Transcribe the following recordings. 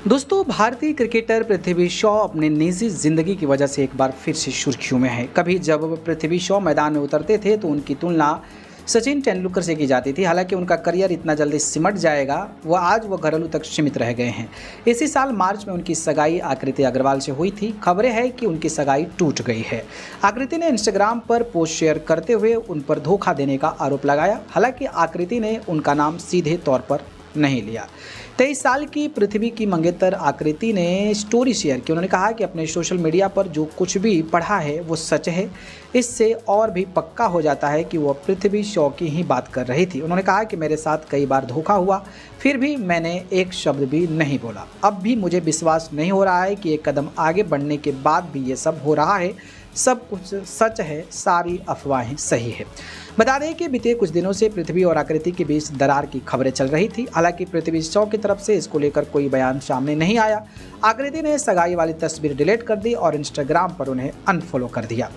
दोस्तों, भारतीय क्रिकेटर पृथ्वी शॉ अपनी निजी जिंदगी की वजह से एक बार फिर से सुर्खियों में है। कभी जब पृथ्वी शॉ मैदान में उतरते थे तो उनकी तुलना सचिन तेंदुलकर से की जाती थी। हालांकि उनका करियर इतना जल्दी सिमट जाएगा, वो घरेलू तक सीमित रह गए हैं। इसी साल मार्च में उनकी सगाई आकृति अग्रवाल से हुई थी। खबरें हैं कि उनकी सगाई टूट गई है। आकृति ने इंस्टाग्राम पर पोस्ट शेयर करते हुए उन पर धोखा देने का आरोप लगाया। हालांकि आकृति ने उनका नाम सीधे तौर पर नहीं लिया। 23 साल की पृथ्वी की मंगेतर आकृति ने स्टोरी शेयर की। उन्होंने कहा कि अपने सोशल मीडिया पर जो कुछ भी पढ़ा है वो सच है। इससे और भी पक्का हो जाता है कि वो पृथ्वी शॉ की ही बात कर रही थी। उन्होंने कहा कि मेरे साथ कई बार धोखा हुआ, फिर भी मैंने एक शब्द भी नहीं बोला। अब भी मुझे विश्वास नहीं हो रहा है कि एक कदम आगे बढ़ने के बाद भी ये सब हो रहा है। सब कुछ सच है, सारी अफवाहें सही है। बता दें कि बीते कुछ दिनों से पृथ्वी और आकृति के बीच दरार की खबरें चल रही थी। हालांकि पृथ्वी शॉ की तरफ से इसको लेकर कोई बयान सामने नहीं आया। आकृति ने सगाई वाली तस्वीर डिलीट कर दी और इंस्टाग्राम पर उन्हें अनफॉलो कर दिया।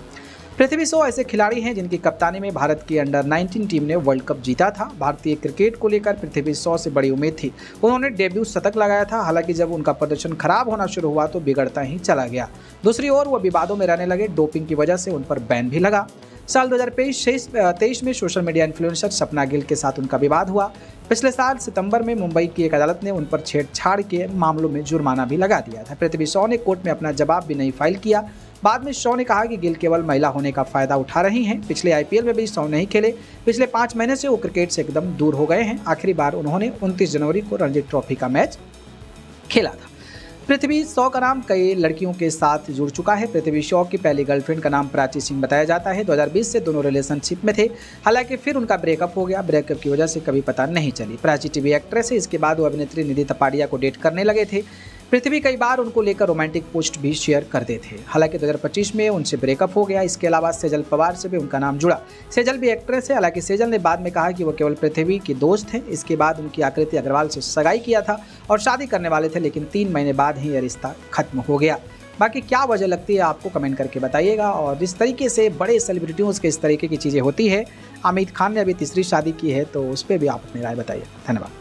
पृथ्वी शॉ ऐसे खिलाड़ी हैं जिनकी कप्तानी में भारत की अंडर 19 टीम ने वर्ल्ड कप जीता था। भारतीय क्रिकेट को लेकर पृथ्वी शॉ से बड़ी उम्मीद थी। उन्होंने डेब्यू शतक लगाया था। हालांकि जब उनका प्रदर्शन खराब होना शुरू हुआ तो बिगड़ता ही चला गया। दूसरी ओर वो विवादों में रहने लगे। डोपिंग की वजह से उन पर बैन भी लगा। साल 2023 में सोशल मीडिया इन्फ्लुएंसर सपना गिल के साथ उनका विवाद हुआ। पिछले साल सितंबर में मुंबई की एक अदालत ने उन पर छेड़छाड़ के मामलों में जुर्माना भी लगा दिया था। पृथ्वी शॉ ने कोर्ट में अपना जवाब भी नहीं फाइल किया। बाद में शॉ ने कहा कि गिल केवल महिला होने का फायदा उठा रही हैं। पिछले आईपीएल में भी शॉ नहीं खेले। पिछले 5 महीने से वो क्रिकेट से एकदम दूर हो गए हैं। आखिरी बार उन्होंने 29 जनवरी को रणजी ट्रॉफी का मैच खेला था। पृथ्वी शॉ का नाम कई लड़कियों के साथ जुड़ चुका है। पृथ्वी शॉ की पहली गर्लफ्रेंड का नाम प्राची सिंह बताया जाता है। 2020 से दोनों रिलेशनशिप में थे। हालांकि फिर उनका ब्रेकअप हो गया। ब्रेकअप की वजह से कभी पता नहीं चली। प्राची टीवी एक्ट्रेस है। इसके बाद वो अभिनेत्री निधि तपाड़िया को डेट करने लगे थे। पृथ्वी कई बार उनको लेकर रोमांटिक पोस्ट भी शेयर करते थे। हालांकि 2025 में उनसे ब्रेकअप हो गया। इसके अलावा सेजल पवार से भी उनका नाम जुड़ा। सेजल भी एक्ट्रेस है। हालांकि सेजल ने बाद में कहा कि वो केवल पृथ्वी की दोस्त हैं। इसके बाद उनकी आकृति अग्रवाल से सगाई किया था और शादी करने वाले थे, लेकिन 3 महीने बाद ही यह रिश्ता खत्म हो गया। बाकी क्या वजह लगती है आपको कमेंट करके बताइएगा। और इस तरीके से बड़े सेलिब्रिटियों के इस तरीके की चीज़ें होती है। आमिर खान ने अभी तीसरी शादी की है, तो उस पर भी आप अपनी राय बताइए। धन्यवाद।